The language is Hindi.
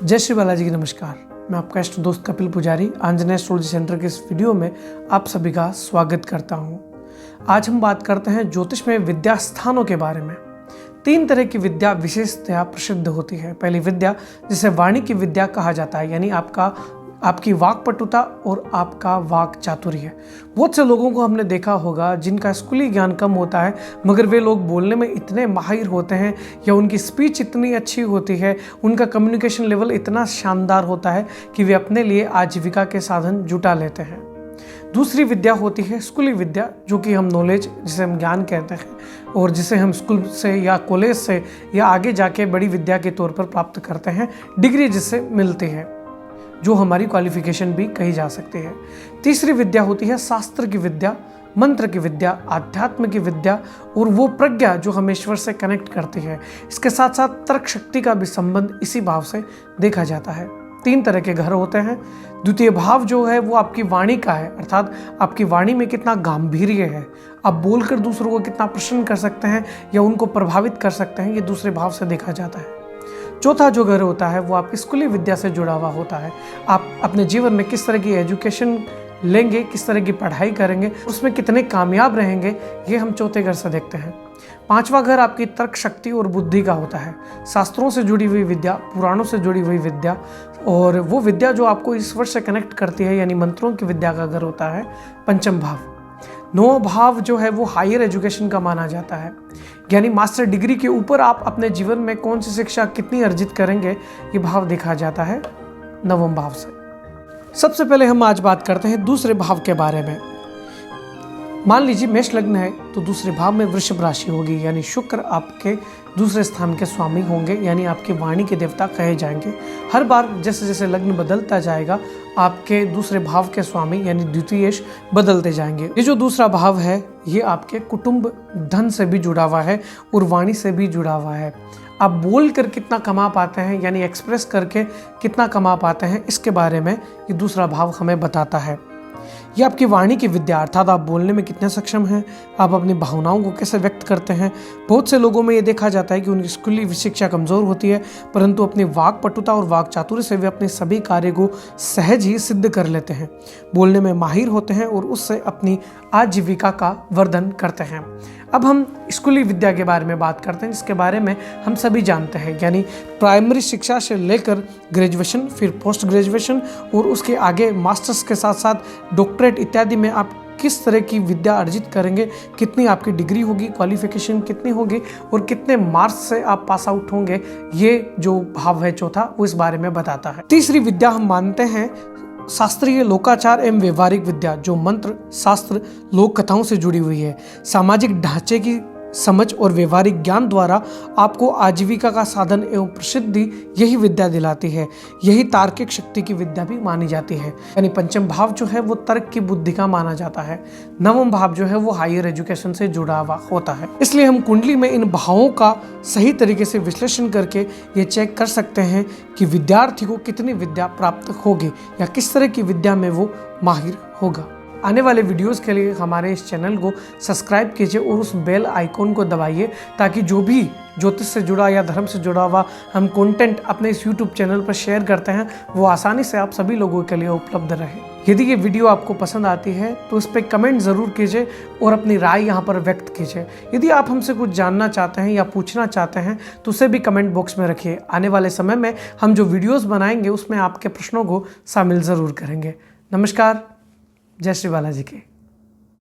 जय श्री बालाजी की नमस्कार। मैं आपका इष्ट दोस्त कपिल पुजारी आंजनेय एस्ट्रोलॉजी सेंटर के इस वीडियो में आप सभी का स्वागत करता हूं। आज हम बात करते हैं ज्योतिष में विद्या स्थानों के बारे में। 3 तरह की विद्या विशेषतया प्रसिद्ध होती है। पहली विद्या जिसे वाणी की विद्या कहा जाता है, यानी आपकी वाक पटुता और आपका वाक चातुर्य। बहुत से लोगों को हमने देखा होगा जिनका स्कूली ज्ञान कम होता है, मगर वे लोग बोलने में इतने माहिर होते हैं या उनकी स्पीच इतनी अच्छी होती है, उनका कम्युनिकेशन लेवल इतना शानदार होता है कि वे अपने लिए आजीविका के साधन जुटा लेते हैं। दूसरी विद्या होती है स्कूली विद्या, जो कि हम नॉलेज, जिसे हम ज्ञान कहते हैं, और जिसे हम स्कूल से या कॉलेज से या आगे जाके बड़ी विद्या के तौर पर प्राप्त करते हैं, डिग्री जिससे मिलती है, जो हमारी क्वालिफिकेशन भी कही जा सकती है। तीसरी विद्या होती है शास्त्र की विद्या, मंत्र की विद्या, आध्यात्म की विद्या और वो प्रज्ञा जो हमें ईश्वर से कनेक्ट करती है। इसके साथ साथ तर्क शक्ति का भी संबंध इसी भाव से देखा जाता है। 3 तरह के घर होते हैं। द्वितीय भाव जो है वो आपकी वाणी का है, अर्थात आपकी वाणी में कितना गांभीर्य है, आप बोलकर दूसरों को कितना प्रसन्न कर सकते हैं या उनको प्रभावित कर सकते हैं, ये दूसरे भाव से देखा जाता है। चौथा जो घर होता है वो आपकी स्कूली विद्या से जुड़ा हुआ होता है। आप अपने जीवन में किस तरह की एजुकेशन लेंगे, किस तरह की पढ़ाई करेंगे, उसमें कितने कामयाब रहेंगे, ये हम चौथे घर से देखते हैं। 5वां घर आपकी तर्क शक्ति और बुद्धि का होता है। शास्त्रों से जुड़ी हुई विद्या, पुराणों से जुड़ी हुई विद्या, और वो विद्या जो आपको ईश्वर से कनेक्ट करती है, यानी मंत्रों की विद्या का घर होता है 5वां भाव। 9वां भाव जो है वो हायर एजुकेशन का माना जाता है, यानी मास्टर डिग्री के ऊपर आप अपने जीवन में कौन सी शिक्षा कितनी अर्जित करेंगे, ये भाव देखा जाता है 9वें भाव से। सबसे पहले हम आज बात करते हैं दूसरे भाव के बारे में। मान लीजिए मेष लग्न है तो दूसरे भाव में वृषभ राशि होगी, यानी शुक्र आपके दूसरे स्थान के स्वामी होंगे, यानी आपकी वाणी के देवता कहे जाएंगे। हर बार जैसे जैसे लग्न बदलता जाएगा आपके दूसरे भाव के स्वामी यानी द्वितीयेश बदलते जाएंगे। ये जो दूसरा भाव है ये आपके कुटुंब धन से भी जुड़ा हुआ है और वाणी से भी जुड़ा हुआ है। आप बोल कर कितना कमा पाते हैं, यानी एक्सप्रेस करके कितना कमा पाते हैं, इसके बारे में ये दूसरा भाव हमें बताता है। ये आपकी वाणी की विद्या, अर्थात आप बोलने में कितने सक्षम हैं, आप अपनी भावनाओं को कैसे व्यक्त करते हैं। बहुत से लोगों में ये देखा जाता है कि उनकी स्कूली शिक्षा कमज़ोर होती है, परंतु अपनी वाक पटुता और वाक चातुर्य से वे अपने सभी कार्य को सहज ही सिद्ध कर लेते हैं, बोलने में माहिर होते हैं और उससे अपनी आजीविका का वर्धन करते हैं। अब हम स्कूली विद्या के बारे में बात करते हैं, जिसके बारे में हम सभी जानते हैं, यानी प्राइमरी शिक्षा से लेकर ग्रेजुएशन, फिर पोस्ट ग्रेजुएशन और उसके आगे मास्टर्स के साथ साथ डॉक्टरेट इत्यादि में आप किस तरह की विद्या अर्जित करेंगे, कितनी आपकी डिग्री होगी, क्वालिफिकेशन कितनी होगी और कितने मार्क्स से आप पास आउट होंगे, ये जो भाव है चौथा वो इस बारे में बताता है। तीसरी विद्या हम मानते हैं शास्त्रीय लोकाचार एवं व्यवहारिक विद्या, जो मंत्र, शास्त्र, लोक कथाओं से जुड़ी हुई है। सामाजिक ढांचे की समझ और व्यवहारिक ज्ञान द्वारा आपको आजीविका का साधन एवं प्रसिद्धि यही विद्या दिलाती है। यही तार्किक शक्ति की विद्या भी मानी जाती है। यानी 5वां भाव जो है वो तर्क की बुद्धि का माना जाता है। 9वां भाव जो है वो हायर एजुकेशन से जुड़ा हुआ होता है। इसलिए हम कुंडली में इन भावों का सही तरीके से विश्लेषण करके ये चेक कर सकते हैं कि विद्यार्थी को कितनी विद्या प्राप्त होगी या किस तरह की विद्या में वो माहिर होगा। आने वाले वीडियोस के लिए हमारे इस चैनल को सब्सक्राइब कीजिए और उस बेल आइकॉन को दबाइए, ताकि जो भी ज्योतिष से जुड़ा या धर्म से जुड़ा हुआ हम कंटेंट अपने इस यूट्यूब चैनल पर शेयर करते हैं वो आसानी से आप सभी लोगों के लिए उपलब्ध रहे। यदि ये वीडियो आपको पसंद आती है तो उस पर कमेंट ज़रूर कीजिए और अपनी राय यहाँ पर व्यक्त कीजिए। यदि आप हमसे कुछ जानना चाहते हैं या पूछना चाहते हैं तो उसे भी कमेंट बॉक्स में रखिए। आने वाले समय में हम जो वीडियोज़ बनाएंगे उसमें आपके प्रश्नों को शामिल ज़रूर करेंगे। नमस्कार, जय श्री बालाजी की।